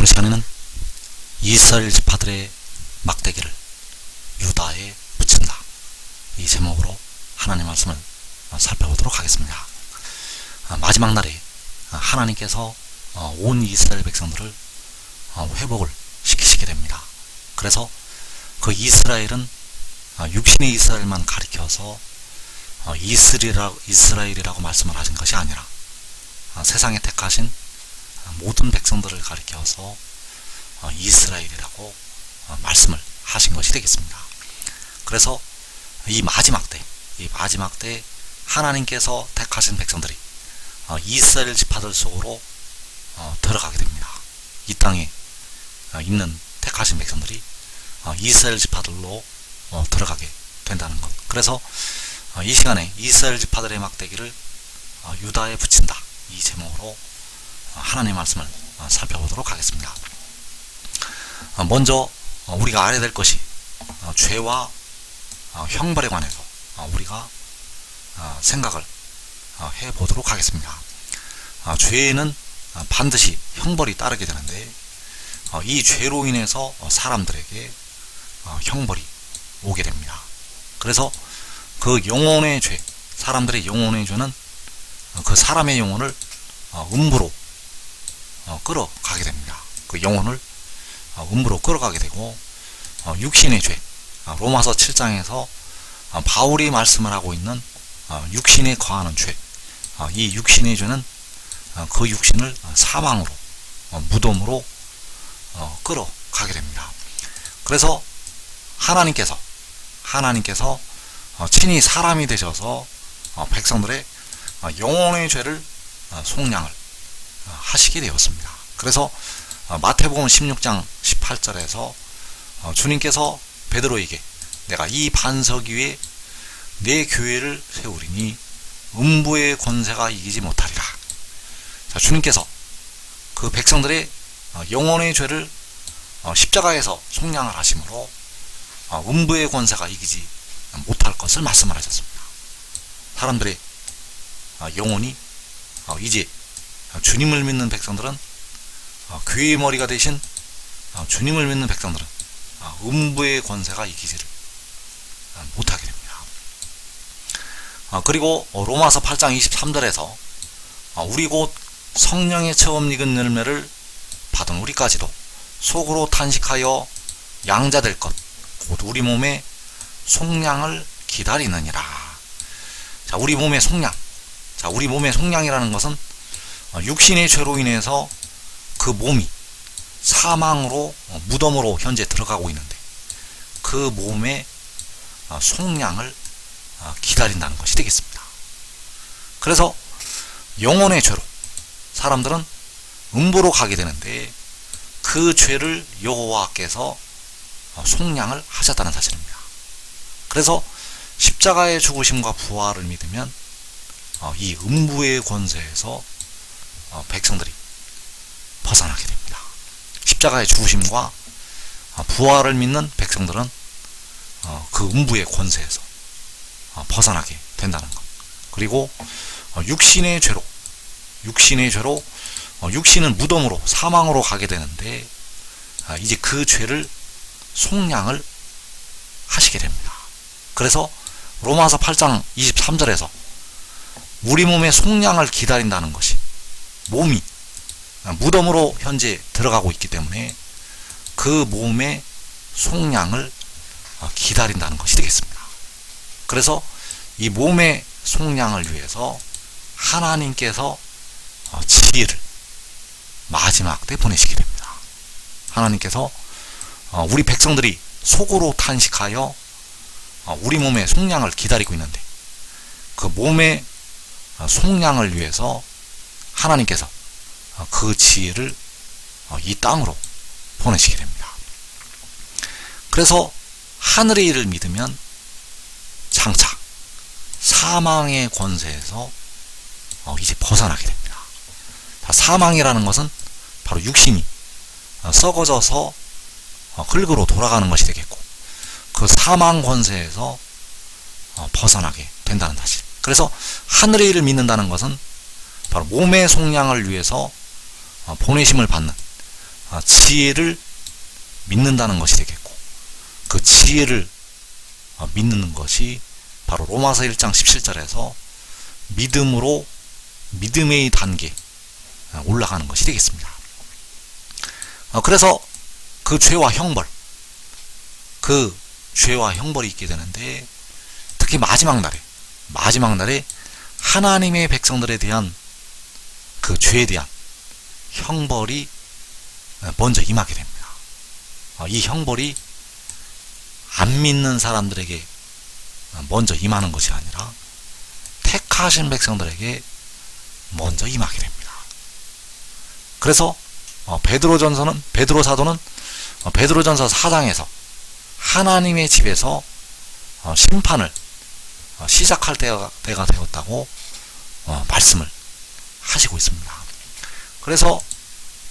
오늘 시간에는 이스라엘 지파들의 막대기를 유다에 붙인다, 이 제목으로 하나님의 말씀을 살펴보도록 하겠습니다. 마지막 날에 하나님께서 온 이스라엘 백성들을 회복을 시키시게 됩니다. 그래서 그 이스라엘은 육신의 이스라엘만 가리켜서 이스라엘이라고 말씀을 하신 것이 아니라 세상에 택하신 모든 백성들을 가리켜서 이스라엘이라고 말씀을 하신 것이 되겠습니다. 그래서 이 마지막 때 하나님께서 택하신 백성들이 이스라엘 지파들 속으로 들어가게 됩니다. 이 땅에 있는 택하신 백성들이 이스라엘 지파들로 들어가게 된다는 것. 그래서 이 시간에 이스라엘 지파들의 막대기를 유다에 붙인다, 이 제목으로 하나님의 말씀을 살펴보도록 하겠습니다. 먼저 우리가 알아야 될 것이 죄와 형벌에 관해서 우리가 생각을 해보도록 하겠습니다. 죄에는 반드시 형벌이 따르게 되는데 이 죄로 인해서 사람들에게 형벌이 오게 됩니다. 그래서 그 영혼의 죄, 사람들의 영혼의 죄는 그 사람의 영혼을 음부로 끌어가게 됩니다. 그 영혼을 음부로 끌어가게 되고, 육신의 죄, 로마서 7장에서 바울이 말씀을 하고 있는 육신에 거하는 죄, 이 육신의 죄는 그 육신을 사망으로, 무덤으로 끌어가게 됩니다. 그래서 하나님께서 친히 사람이 되셔서 백성들의 영혼의 죄를 속량을 하시게 되었습니다. 그래서 마태복음 16장 18절에서 주님께서 베드로에게 내가 이 반석 위에 내 교회를 세우리니 음부의 권세가 이기지 못하리라. 자, 주님께서 그 백성들의 영혼의 죄를 십자가에서 속량을 하심으로 음부의 권세가 이기지 못할 것을 말씀을 하셨습니다. 사람들의 영혼이 이제 주님을 믿는 백성들은, 교회의 머리가 되신 주님을 믿는 백성들은 음부의 권세가 이기지를 못하게 됩니다. 그리고 로마서 8장 23절에서 우리 곧 성령의 처음 익은 열매를 받은 우리까지도 속으로 탄식하여 양자될 것 곧 우리 몸의 속량을 기다리느니라. 자, 우리 몸의 속량이라는 것은 육신의 죄로 인해서 그 몸이 사망으로, 무덤으로 현재 들어가고 있는데 그 몸의 속량을 기다린다는 것이 되겠습니다. 그래서 영혼의 죄로 사람들은 음부로 가게 되는데 그 죄를 여호와께서 속량을 하셨다는 사실입니다. 그래서 십자가의 죽으심과 부활을 믿으면 이 음부의 권세에서 백성들이 벗어나게 됩니다. 십자가의 죽으심과 부활을 믿는 백성들은 그 음부의 권세에서 벗어나게 된다는 것. 그리고 육신의 죄로 육신은 무덤으로, 사망으로 가게 되는데 이제 그 죄를 속량을 하시게 됩니다. 그래서 로마서 8장 23절에서 우리 몸의 속량을 기다린다는 것이, 몸이 무덤으로 현재 들어가고 있기 때문에 그 몸의 속량을 기다린다는 것이 되겠습니다. 그래서 이 몸의 속량을 위해서 하나님께서 지혜를 마지막 때 보내시게 됩니다. 하나님께서 우리 백성들이 속으로 탄식하여 우리 몸의 속량을 기다리고 있는데 그 몸의 속량을 위해서 하나님께서 그 지혜를 이 땅으로 보내시게 됩니다. 그래서 하늘의 일을 믿으면 장차 사망의 권세에서 이제 벗어나게 됩니다. 사망이라는 것은 바로 육신이 썩어져서 흙으로 돌아가는 것이 되겠고, 그 사망 권세에서 벗어나게 된다는 사실. 그래서 하늘의 일을 믿는다는 것은 바로 몸의 속량을 위해서 보내심을 받는 지혜를 믿는다는 것이 되겠고, 그 지혜를 믿는 것이 바로 로마서 1장 17절에서 믿음으로 믿음의 단계 올라가는 것이 되겠습니다. 그래서 그 죄와 형벌이 있게 되는데, 특히 마지막 날에 하나님의 백성들에 대한 그 죄에 대한 형벌이 먼저 임하게 됩니다. 이 형벌이 안 믿는 사람들에게 먼저 임하는 것이 아니라 택하신 백성들에게 먼저 임하게 됩니다. 그래서 베드로 사도는 베드로전서 4장에서 하나님의 집에서 심판을 시작할 때가 되었다고 말씀을 하시고 있습니다. 그래서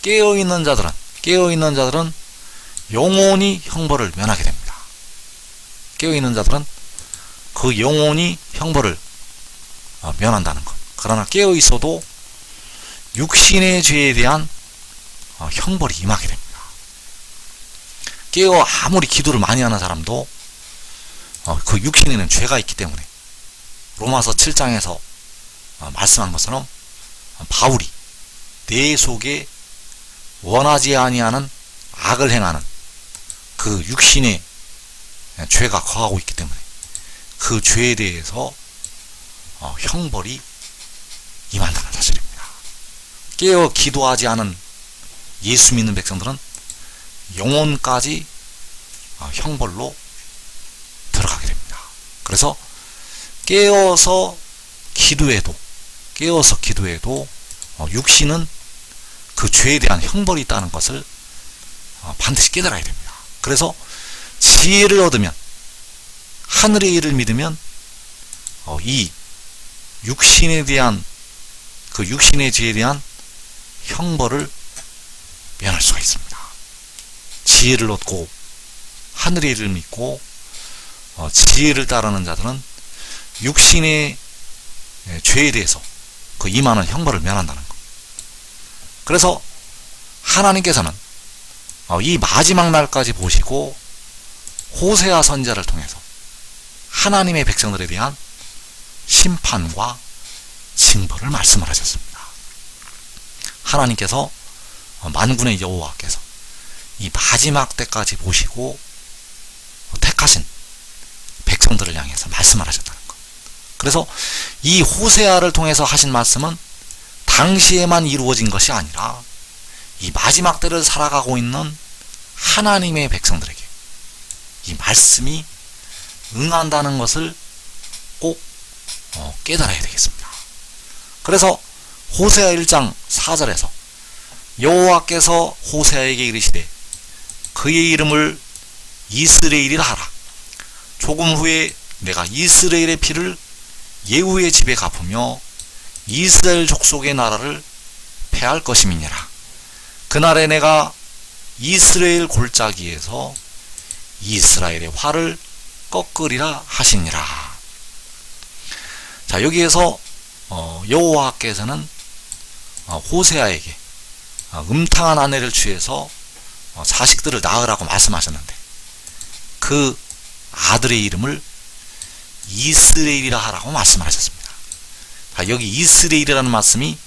깨어있는 자들은 영원히 형벌을 면하게 됩니다. 깨어있는 자들은 그 영원히 형벌을 면한다는 것. 그러나 깨어있어도 육신의 죄에 대한 형벌이 임하게 됩니다. 깨어 아무리 기도를 많이 하는 사람도 그 육신에는 죄가 있기 때문에 로마서 7장에서 말씀한 것처럼 바울이 내 속에 원하지 아니하는 악을 행하는 그 육신의 죄가 거하고 있기 때문에 그 죄에 대해서 형벌이 임한다는 사실입니다. 깨어 기도하지 않은 예수 믿는 백성들은 영혼까지 형벌로 들어가게 됩니다. 그래서 깨어서 기도해도 육신은 그 죄에 대한 형벌이 있다는 것을 반드시 깨달아야 됩니다. 그래서 지혜를 얻으면, 하늘의 일을 믿으면 이 육신에 대한 그 육신의 죄에 대한 형벌을 면할 수가 있습니다. 지혜를 얻고 하늘의 일을 믿고 지혜를 따르는 자들은 육신의 죄에 대해서 그 임하는 형벌을 면한다는 것. 그래서 하나님께서는 이 마지막 날까지 보시고 호세아 선지자를 통해서 하나님의 백성들에 대한 심판과 징벌을 말씀을 하셨습니다. 하나님께서 만군의 여호와께서 이 마지막 때까지 보시고 택하신 백성들을 향해서 말씀을 하셨다는 것. 그래서 이 호세아를 통해서 하신 말씀은 당시에만 이루어진 것이 아니라 이 마지막 때를 살아가고 있는 하나님의 백성들에게 이 말씀이 응한다는 것을 꼭 깨달아야 되겠습니다. 그래서 호세아 1장 4절에서 여호와께서 호세아에게 이르시되 그의 이름을 이스라엘이라 하라. 조금 후에 내가 이스라엘의 피를 예후의 집에 갚으며 이스라엘 족속의 나라를 패할 것임이니라. 그날에 내가 이스라엘 골짜기에서 이스라엘의 활을 꺾으리라 하시니라. 자, 여기에서 여호와께서는 호세아에게 음탕한 아내를 취해서 자식들을 낳으라고 말씀하셨는데 그 아들의 이름을 이스라엘이라 하라고 말씀하셨습니다. 자, 여기 이스라엘이라는 말씀이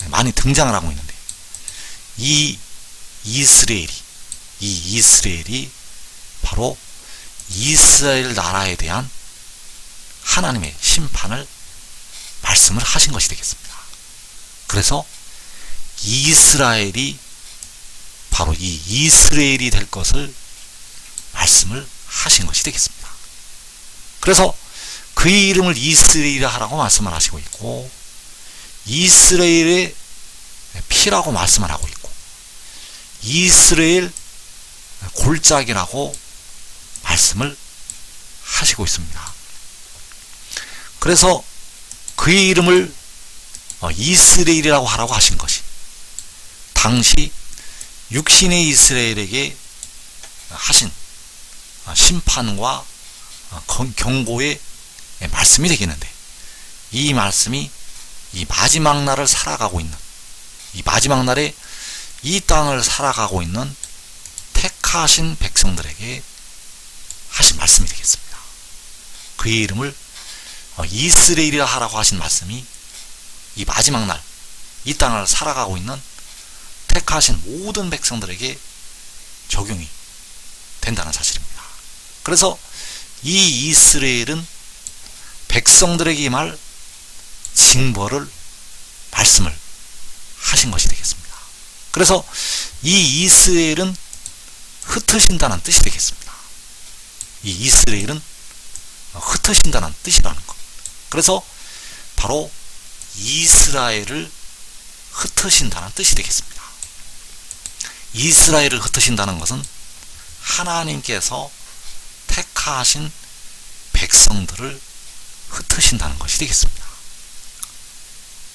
많이 등장을 하고 있는데 이 이스라엘이 바로 이스라엘 나라에 대한 하나님의 심판을 말씀을 하신 것이 되겠습니다. 그래서 이스라엘이 바로 이 이스라엘이 될 것을 말씀을 하신 것이 되겠습니다. 그래서 그의 이름을 이스라엘이라 하라고 말씀을 하시고 있고 이스라엘의 피라고 말씀을 하고 있고 이스라엘 골짜기라고 말씀을 하시고 있습니다. 그래서 그의 이름을 이스라엘이라고 하라고 하신 것이 당시 육신의 이스라엘에게 하신 심판과 경고의 말씀이 되겠는데 이 말씀이 이 마지막 날을 살아가고 있는 이 마지막 날에 이 땅을 살아가고 있는 택하신 백성들에게 하신 말씀이 되겠습니다. 그의 이름을 이스라엘이라 하라고 하신 말씀이 이 마지막 날 이 땅을 살아가고 있는 택하신 모든 백성들에게 적용이 된다는 사실입니다. 그래서 이 이스라엘은 백성들에게 임할 징벌을 말씀을 하신 것이 되겠습니다. 그래서 이 이스라엘은 흩으신다는 뜻이 되겠습니다. 이 이스라엘은 흩으신다는 뜻이라는 것. 그래서 바로 이스라엘을 흩으신다는 뜻이 되겠습니다. 이스라엘을 흩으신다는 것은 하나님께서 택하신 백성들을 흩으신다는 것이 되겠습니다.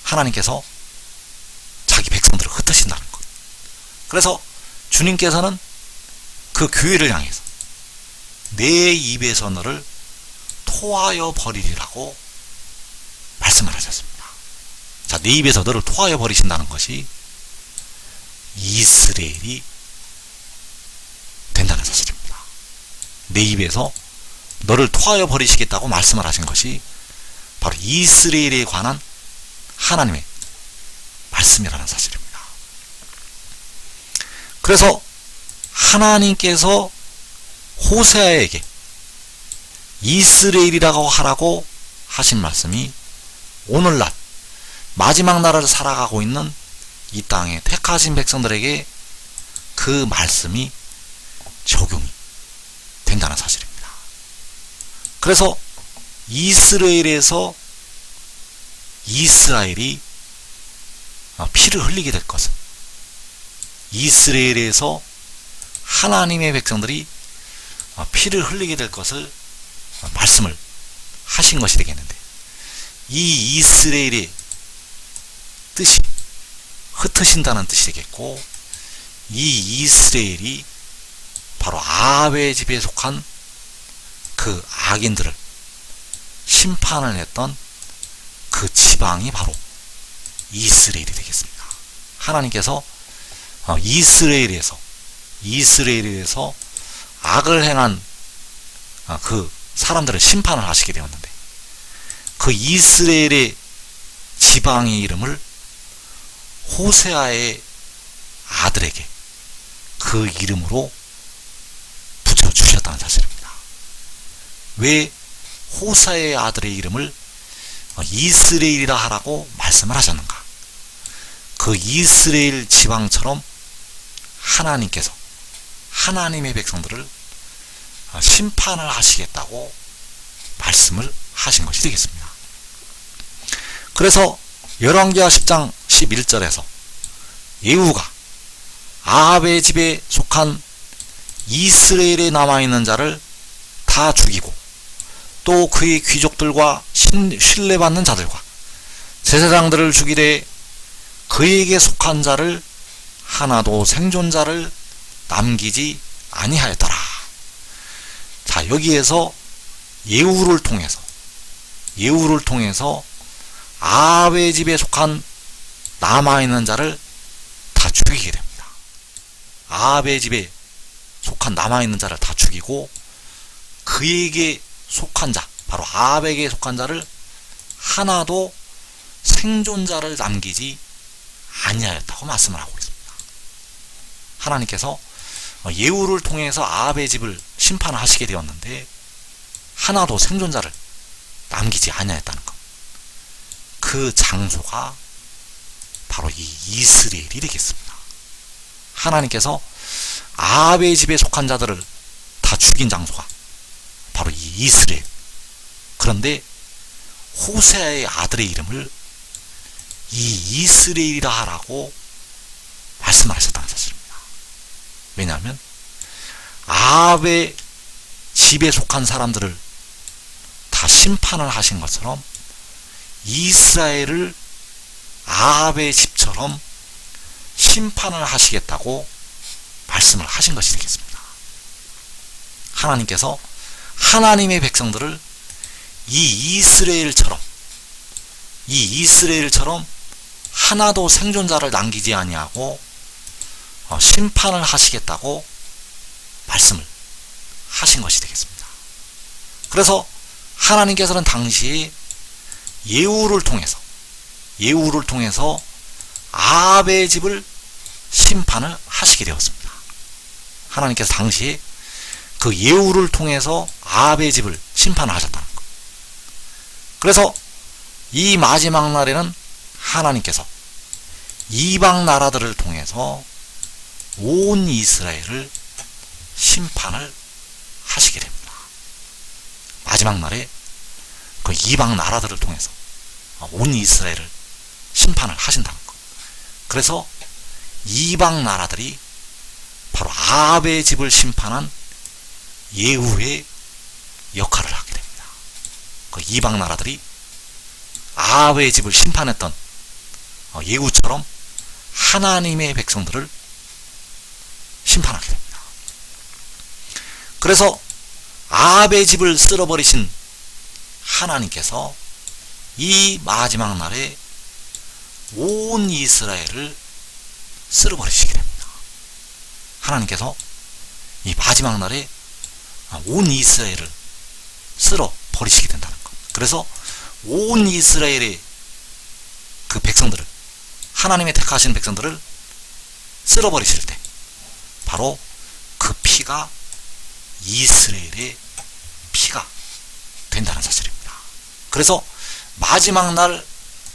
하나님께서 자기 백성들을 흩으신다는 것. 그래서 주님께서는 그 교회를 향해서 내 입에서 너를 토하여 버리리라고 말씀을 하셨습니다. 자, 내 입에서 너를 토하여 버리신다는 것이 이스라엘이 된다는 사실입니다. 내 입에서 너를 토하여 버리시겠다고 말씀을 하신 것이 바로 이스라엘에 관한 하나님의 말씀이라는 사실입니다. 그래서 하나님께서 호세아에게 이스라엘이라고 하라고 하신 말씀이 오늘날 마지막 날을 살아가고 있는 이 땅에 택하신 백성들에게 그 말씀이 적용이 된다는 사실입니다. 그래서 이스라엘에서 이스라엘이 피를 흘리게 될 것은 이스라엘에서 하나님의 백성들이 피를 흘리게 될 것을 말씀을 하신 것이 되겠는데, 이 이스라엘의 뜻이 흩으신다는 뜻이 되겠고, 이 이스라엘이 바로 아합의 집에 속한 그 악인들을 심판을 했던 그 지방이 바로 이스라엘이 되겠습니다. 하나님께서 이스라엘에서 악을 행한 그 사람들을 심판을 하시게 되었는데, 그 이스라엘의 지방의 이름을 호세아의 아들에게 그 이름으로 붙여주셨다는 사실입니다. 왜 호세아의 아들의 이름을 이스라엘이라 하라고 말씀을 하셨는가? 그 이스라엘 지방처럼 하나님께서 하나님의 백성들을 심판을 하시겠다고 말씀을 하신 것이 되겠습니다. 그래서 열왕기하 10장 11절에서 예후가 아합의 집에 속한 이스라엘에 남아있는 자를 다 죽이고, 또 그의 귀족들과 신뢰받는 자들과 제사장들을 죽이되 그에게 속한 자를 하나도 생존자를 남기지 아니하였더라. 자, 여기에서 예후를 통해서 아합의 집에 속한 남아있는 자를 다 죽이게 됩니다. 아합의 집에 속한 남아있는 자를 다 죽이고, 그에게 속한 자, 바로 아합에게 속한 자를 하나도 생존자를 남기지 아니하였다고 말씀을 하고 있습니다. 하나님께서 예후를 통해서 아합의 집을 심판하시게 되었는데 하나도 생존자를 남기지 아니하였다는 것, 그 장소가 바로 이 이스라엘이 되겠습니다. 하나님께서 아합의 집에 속한 자들을 다 죽인 장소가 바로 이 이스라엘. 그런데 호세아의 아들의 이름을 이 이스라엘이라 하라고 말씀을 하셨다는 사실입니다. 왜냐하면 아합의 집에 속한 사람들을 다 심판을 하신 것처럼 이스라엘을 아합의 집처럼 심판을 하시겠다고 말씀을 하신 것이 되겠습니다. 하나님께서 하나님의 백성들을 이 이스라엘처럼 하나도 생존자를 남기지 아니하고 심판을 하시겠다고 말씀을 하신 것이 되겠습니다. 그래서 하나님께서는 당시 예후를 통해서 아합의 집을 심판을 하시게 되었습니다. 하나님께서 당시에 그 예후를 통해서 아합의 집을 심판을 하셨다는 것. 그래서 이 마지막 날에는 하나님께서 이방 나라들을 통해서 온 이스라엘을 심판을 하시게 됩니다. 마지막 날에 그 이방 나라들을 통해서 온 이스라엘을 심판을 하신다는 것. 그래서 이방 나라들이 바로 아합의 집을 심판한 예후의 역할을 하게 됩니다. 그 이방 나라들이 아합의 집을 심판했던 예후처럼 하나님의 백성들을 심판하게 됩니다. 그래서 아합의 집을 쓸어버리신 하나님께서 이 마지막 날에 온 이스라엘을 쓸어버리시게 됩니다. 하나님께서 이 마지막 날에 온 이스라엘을 쓸어버리시게 된다는 것. 그래서 온 이스라엘의 그 백성들을, 하나님의 택하신 백성들을 쓸어버리실 때 바로 그 피가 이스라엘의 피가 된다는 사실입니다. 그래서 마지막 날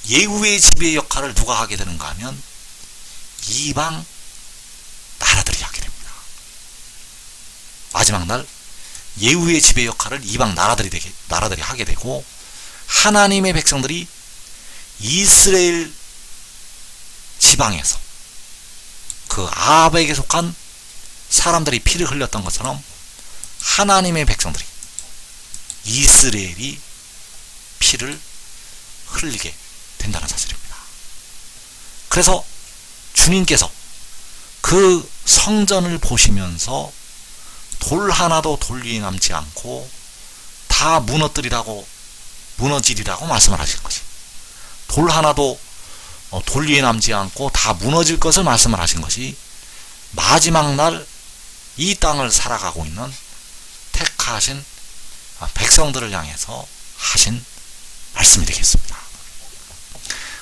예후의 지배의 역할을 누가 하게 되는가 하면 이방 나라들이 하게 됩니다. 마지막 날 예후의 지배 역할을 이방 나라들이 하게 되고, 하나님의 백성들이 이스라엘 지방에서 그 아합에게 속한 사람들이 피를 흘렸던 것처럼 하나님의 백성들이 이스라엘이 피를 흘리게 된다는 사실입니다. 그래서 주님께서 그 성전을 보시면서 돌 하나도 돌 위에 남지 않고 다 무너지리라고 말씀을 하신 것이, 돌 하나도 돌 위에 남지 않고 다 무너질 것을 말씀을 하신 것이 마지막 날 이 땅을 살아가고 있는 택하신 백성들을 향해서 하신 말씀이 되겠습니다.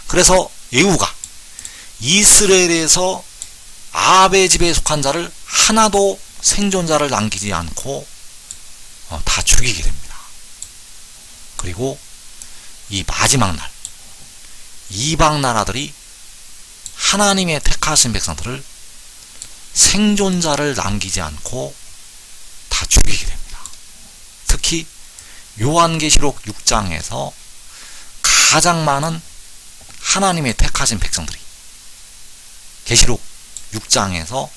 그래서 예후가 이스라엘에서 아합의 집에 속한 자를 하나도 생존자를 남기지 않고 다 죽이게 됩니다. 그리고 이 마지막 날 이방 나라들이 하나님의 택하신 백성들을 생존자를 남기지 않고 다 죽이게 됩니다. 특히 요한계시록 6장에서 가장 많은 하나님의 택하신 백성들이, 계시록 6장에서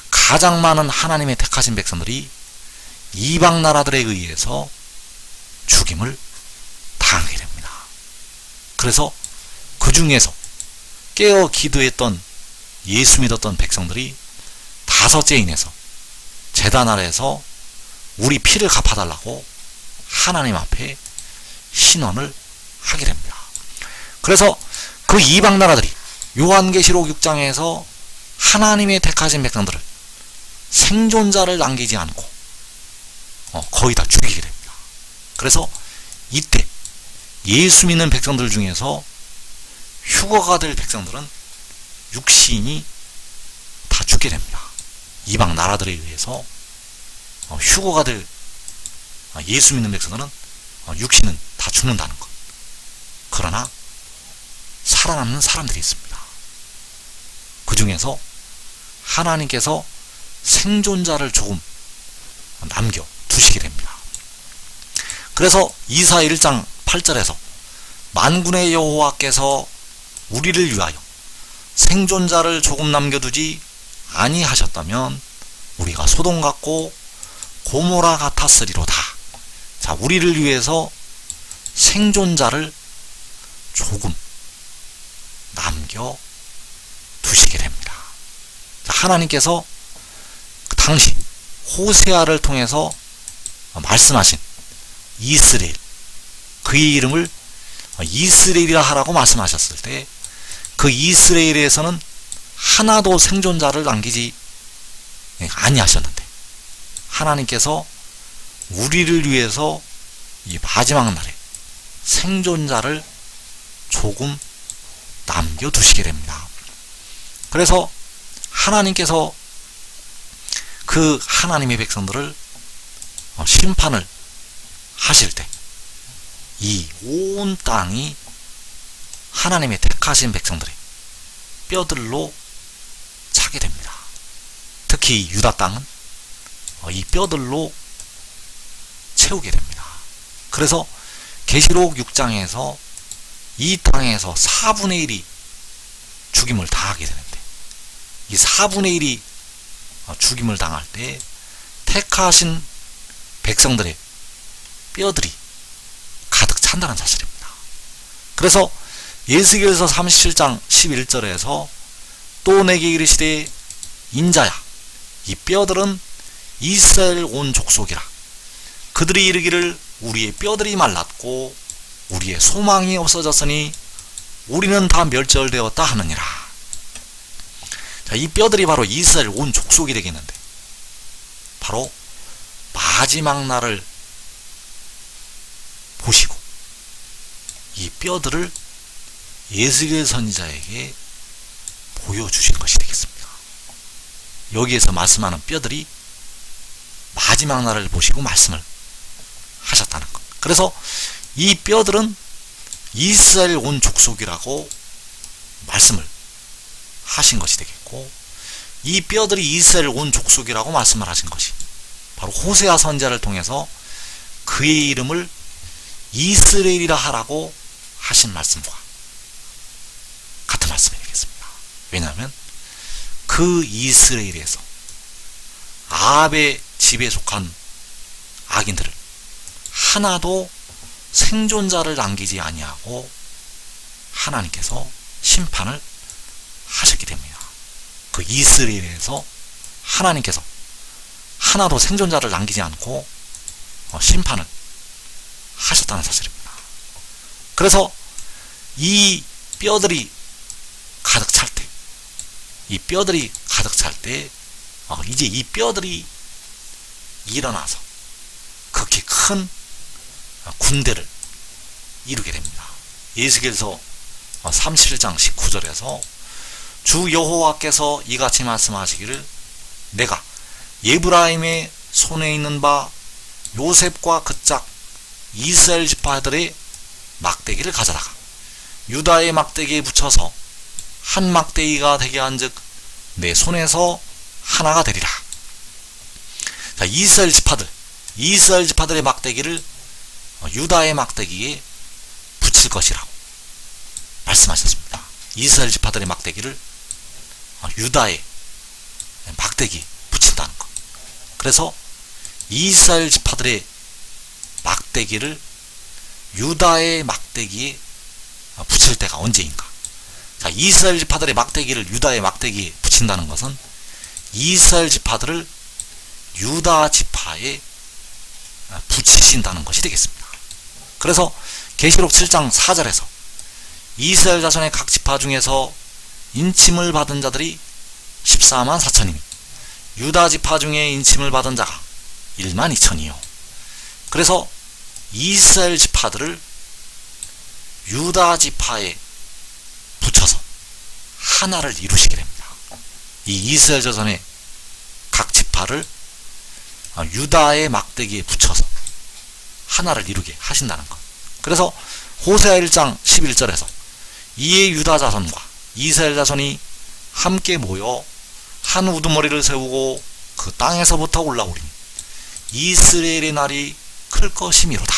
가장 많은 하나님의 택하신 백성들이 이방 나라들에 의해서 죽임을 당하게 됩니다. 그래서 그 중에서 깨어 기도했던 예수 믿었던 백성들이 다섯째인에서 제단 아래에서 우리 피를 갚아달라고 하나님 앞에 신원을 하게 됩니다. 그래서 그 이방 나라들이 요한계시록 6장에서 하나님의 택하신 백성들을 생존자를 남기지 않고 거의 다 죽이게 됩니다. 그래서 이때 예수 믿는 백성들 중에서 휴거가 될 백성들은 육신이 다 죽게 됩니다. 이방 나라들에 의해서 휴거가 될 예수 믿는 백성들은 육신은 다 죽는다는 것. 그러나 살아남는 사람들이 있습니다. 그 중에서 하나님께서 생존자를 조금 남겨 두시게 됩니다. 그래서 이사 1장 8절에서 만군의 여호와께서 우리를 위하여 생존자를 조금 남겨두지 아니하셨다면 우리가 소돔 같고 고모라 같았으리로다. 자, 우리를 위해서 생존자를 조금 남겨 두시게 됩니다. 자, 하나님께서 그 당시 호세아를 통해서 말씀하신 이스라엘, 그의 이름을 이스라엘이라 하라고 말씀하셨을 때 그 이스라엘에서는 하나도 생존자를 남기지 아니하셨는데, 하나님께서 우리를 위해서 이 마지막 날에 생존자를 조금 남겨두시게 됩니다. 그래서 하나님께서 그 하나님의 백성들을 심판을 하실 때 이 온 땅이 하나님의 택하신 백성들의 뼈들로 차게 됩니다. 특히 유다 땅은 이 뼈들로 채우게 됩니다. 그래서 계시록 6장에서 이 땅에서 4분의 1이 죽임을 당하게 되는데, 이 4분의 1이 죽임을 당할 때 택하신 백성들의 뼈들이 가득 찬다는 사실입니다. 그래서 예수께서 37장 11절에서 또 내게 이르시되 인자야, 이 뼈들은 이스라엘 온 족속이라. 그들이 이르기를 우리의 뼈들이 말랐고 우리의 소망이 없어졌으니 우리는 다 멸절되었다 하느니라. 자, 이 뼈들이 바로 이스라엘 온 족속이 되겠는데, 바로 마지막 날을 보시고 이 뼈들을 예수의 선지자에게 보여주신 것이 되겠습니다. 여기에서 말씀하는 뼈들이 마지막 날을 보시고 말씀을 하셨다는 것. 그래서 이 뼈들은 이스라엘 온 족속이라고 말씀을 하신 것이 되겠고, 이 뼈들이 이스라엘 온 족속이라고 말씀을 하신 것이 바로 호세아 선지자를 통해서 그의 이름을 이스라엘이라 하라고 하신 말씀과 같은 말씀이 되겠습니다. 왜냐하면 그 이스라엘에서 아합의 집에 속한 악인들을 하나도 생존자를 남기지 아니하고 하나님께서 심판을 하셨기 때문입니다. 그 이스라엘에서 하나님께서 하나도 생존자를 남기지 않고 심판을 하셨다는 사실입니다. 그래서 이 뼈들이 가득 찰 때, 이제 이 뼈들이 일어나서 극히 큰 군대를 이루게 됩니다. 예수께서 37장 19절에서 주 여호와께서 이같이 말씀하시기를 내가 에브라임의 손에 있는 바 요셉과 그 짝 이스라엘 지파들의 막대기를 가져다가 유다의 막대기에 붙여서 한 막대기가 되게 한즉 내 손에서 하나가 되리라. 자, 이스라엘 지파들의 막대기를 유다의 막대기에 붙일 것이라고 말씀하셨습니다. 이스라엘 지파들의 막대기를 유다의 막대기에 붙인다는 것. 그래서 이스라엘 지파들의 막대기를 유다의 막대기에 붙일 때가 언제인가? 자, 이스라엘 지파들의 막대기를 유다의 막대기에 붙인다는 것은 이스라엘 지파들을 유다 지파에 붙이신다는 것이 되겠습니다. 그래서 계시록 7장 4절에서 이스라엘 자손의 각 지파 중에서 인침을 받은 자들이 14만 4천이니 유다 지파 중에 인침을 받은 자가 1만 2천이요. 그래서 이스라엘 지파들을 유다 지파에 붙여서 하나를 이루시게 됩니다. 이 이스라엘 자손의 각 지파를 유다의 막대기에 붙여서 하나를 이루게 하신다는 것. 그래서 호세아 1장 11절에서 이에 유다 자손과 이스라엘 자손이 함께 모여 한 우두머리를 세우고 그 땅에서부터 올라오리니 이스라엘의 날이 클 것이미로다.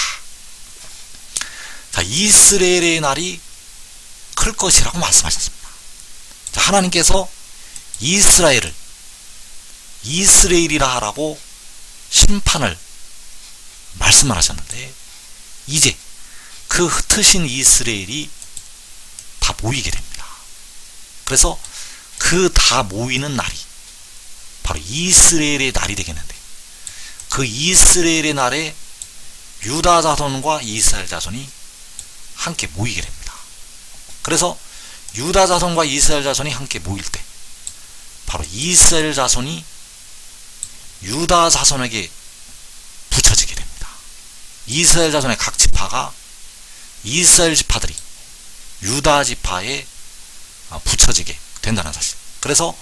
자, 이스라엘의 날이 클 것이라고 말씀하셨습니다. 자, 하나님께서 이스라엘이라 하라고 심판을 말씀을 하셨는데, 이제 그 흩으신 이스라엘이 다 모이게 됩니다. 그래서 그 다 모이는 날이 바로 이스라엘의 날이 되겠는데, 그 이스라엘의 날에 유다 자손과 이스라엘 자손이 함께 모이게 됩니다. 그래서 유다 자손과 이스라엘 자손이 함께 모일 때 바로 이스라엘 자손이 유다 자손에게 붙여지게 됩니다. 이스라엘 자손의 각 지파가 이스라엘 지파들이 유다 지파에 붙여지게 된다는 사실. 그래서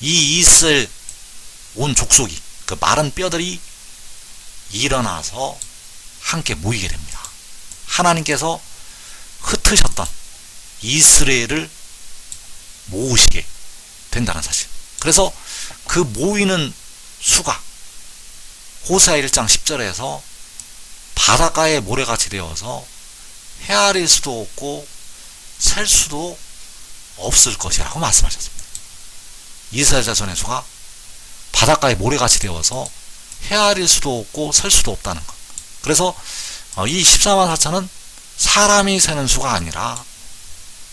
이 이스라엘 온 족속이, 그 마른 뼈들이 일어나서 함께 모이게 됩니다. 하나님께서 흩으셨던 이스라엘을 모으시게 된다는 사실. 그래서 그 모이는 수가 호세아 1장 10절에서 바닷가에 모래같이 되어서 헤아릴 수도 없고 셀 수도 없을 것이라고 말씀하셨습니다. 이스라엘 자손의 수가 바닷가에 모래같이 되어서 헤아릴 수도 없고 셀 수도 없다는 것. 그래서 이 14만 4천은 사람이 세는 수가 아니라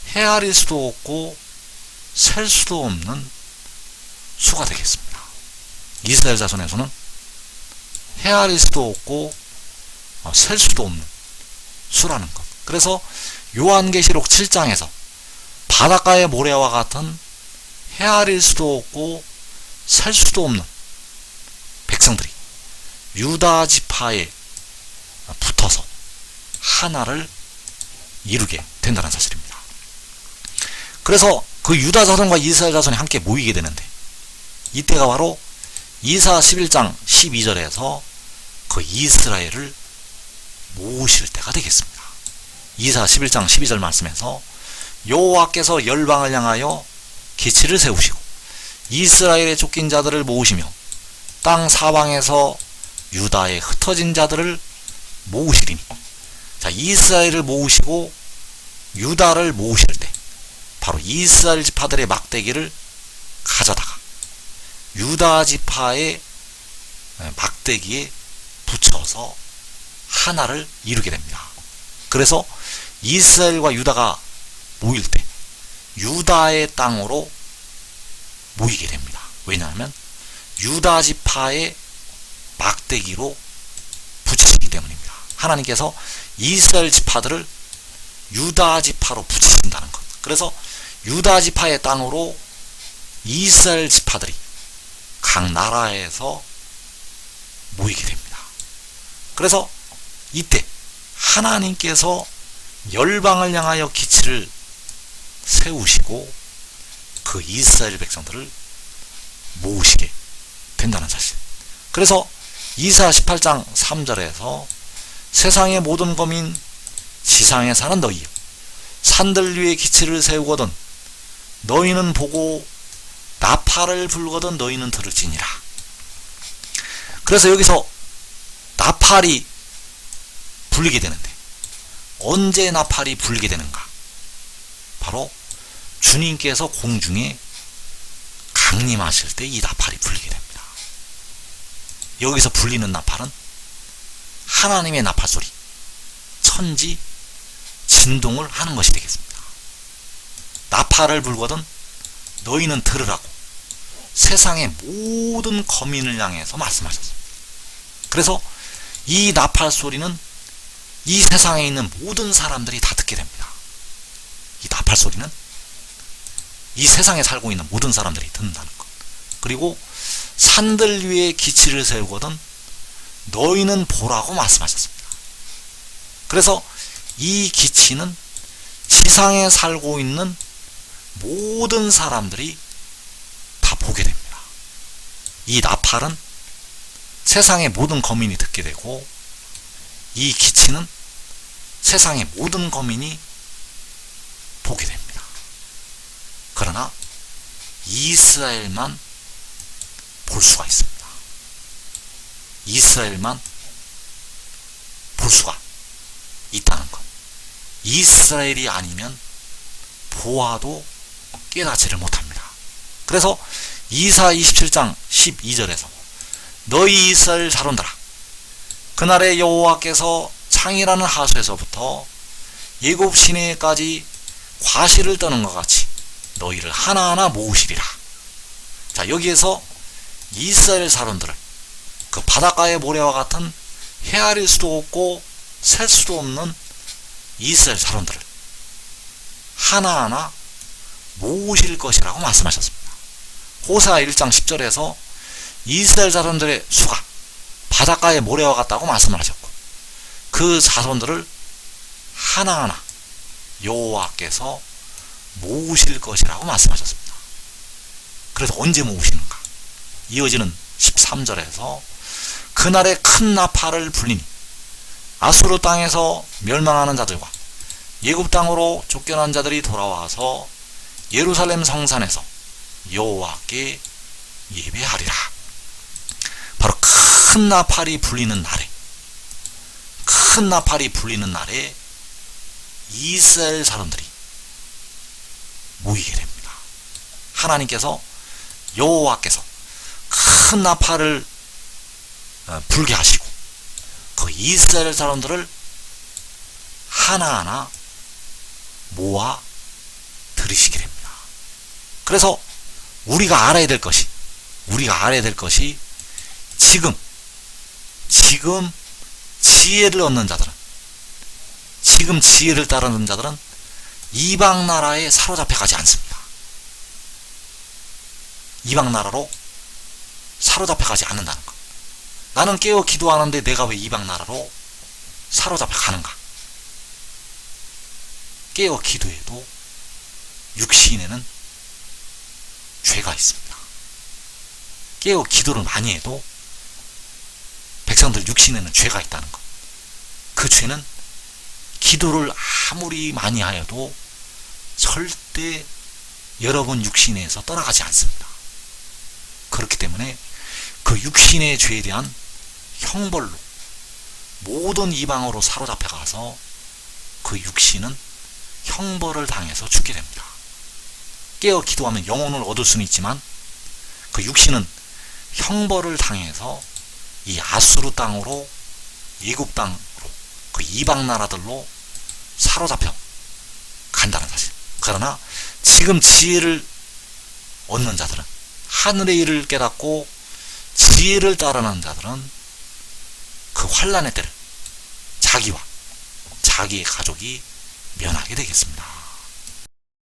헤아릴 수도 없고 셀 수도 없는 수가 되겠습니다. 이스라엘 자손의 수는 헤아릴 수도 없고 셀 수도 없는 수라는 것. 그래서 요한계시록 7장에서 바닷가의 모래와 같은 헤아릴 수도 없고 셀 수도 없는 백성들이 유다 지파에 붙어서 하나를 이루게 된다는 사실입니다. 그래서 그 유다 자손과 이스라엘 자손이 함께 모이게 되는데, 이때가 바로 이사 11장 12절에서 그 이스라엘을 모으실 때가 되겠습니다. 이사 11장 12절 말씀에서 여호와께서 열방을 향하여 기치를 세우시고 이스라엘의 쫓긴 자들을 모으시며 땅 사방에서 유다의 흩어진 자들을 모으시리니. 자, 이스라엘을 모으시고 유다를 모으실 때 바로 이스라엘 지파들의 막대기를 가져다가 유다 지파의 막대기에 붙여서 하나를 이루게 됩니다. 그래서 이스라엘과 유다가 모일 때 유다의 땅으로 모이게 됩니다. 왜냐하면 유다 지파의 막대기로 붙이시기 때문입니다. 하나님께서 이스라엘 지파들을 유다 지파로 붙이신다는 것. 그래서 유다 지파의 땅으로 이스라엘 지파들이 각 나라에서 모이게 됩니다. 그래서 이때 하나님께서 열방을 향하여 기치를 세우시고 그 이스라엘 백성들을 모으시게 된다는 사실. 그래서 이사 18장 3절에서 세상의 모든 거민 지상에 사는 너희여 산들 위에 기치를 세우거든 너희는 보고 나팔을 불거든 너희는 들을지니라. 그래서 여기서 나팔이 불리게 되는데 언제 나팔이 불리게 되는가? 바로 주님께서 공중에 강림하실 때 이 나팔이 불리게 됩니다. 여기서 불리는 나팔은 하나님의 나팔 소리, 천지 진동을 하는 것이 되겠습니다. 나팔을 불거든 너희는 들으라고 세상의 모든 거민을 향해서 말씀하셨습니다. 그래서 이 나팔 소리는 이 세상에 있는 모든 사람들이 다 듣게 됩니다. 이 나팔 소리는 이 세상에 살고 있는 모든 사람들이 듣는다는 것. 그리고 산들 위에 기치를 세우거든 너희는 보라고 말씀하셨습니다. 그래서 이 기치는 지상에 살고 있는 모든 사람들이 다 보게 됩니다. 이 나팔은 세상의 모든 거민이 듣게 되고 이 기치는 세상의 모든 거민이 보게 됩니다. 그러나 이스라엘만 볼 수가 있습니다. 이스라엘만 볼 수가 있다는 것. 이스라엘이 아니면 보아도 깨닫지를 못합니다. 그래서 이사 27장 12절에서 너희 이스라엘 자손들아 그날에 여호와께서 창이라는 하수에서부터 예굽 시내까지 과실을 떠는 것 같이 너희를 하나하나 모으시리라. 자, 여기에서 이스라엘 자손들을 그 바닷가의 모래와 같은 헤아릴 수도 없고 셀 수도 없는 이스라엘 자손들을 하나하나 모으실 것이라고 말씀하셨습니다. 호세아 1장 10절에서 이스라엘 자손들의 수가 바닷가에 모래와 같다고 말씀을 하셨고, 그 자손들을 하나하나 여호와께서 모으실 것이라고 말씀하셨습니다. 그래서 언제 모으시는가? 이어지는 13절에서 그날에 큰 나팔을 불리니 아수르 땅에서 멸망하는 자들과 예굽 땅으로 쫓겨난 자들이 돌아와서 예루살렘 성산에서 여호와께 예배하리라. 바로 큰 나팔이 불리는 날에, 큰 나팔이 불리는 날에 이스라엘 사람들이 모이게 됩니다. 하나님께서, 여호와께서 큰 나팔을 불게 하시고 그 이스라엘 사람들을 하나하나 모아 들이시게 됩니다. 그래서 우리가 알아야 될 것이 지금 지혜를 얻는 자들은, 지금 지혜를 따르는 자들은 이방 나라에 사로잡혀 가지 않습니다. 이방 나라로 사로잡혀 가지 않는다는 것. 나는 깨어 기도하는데 내가 왜 이방 나라로 사로잡혀 가는가? 깨어 기도해도 육신에는 죄가 있습니다. 깨어 기도를 많이 해도 백성들 육신에는 죄가 있다는 것. 그 죄는 기도를 아무리 많이 하여도 절대 여러분 육신에서 떠나가지 않습니다. 그렇기 때문에 그 육신의 죄에 대한 형벌로 모든 이방으로 사로잡혀 가서 그 육신은 형벌을 당해서 죽게 됩니다. 깨어 기도하면 영혼을 얻을 수는 있지만 그 육신은 형벌을 당해서 이 아수르 땅으로, 예굽 땅으로, 그 이방 나라들로 사로잡혀 간다는 사실. 그러나 지금 지혜를 얻는 자들은, 하늘의 일을 깨닫고 지혜를 따르는 자들은 그 환난의 때를 자기와 자기의 가족이 면하게 되겠습니다.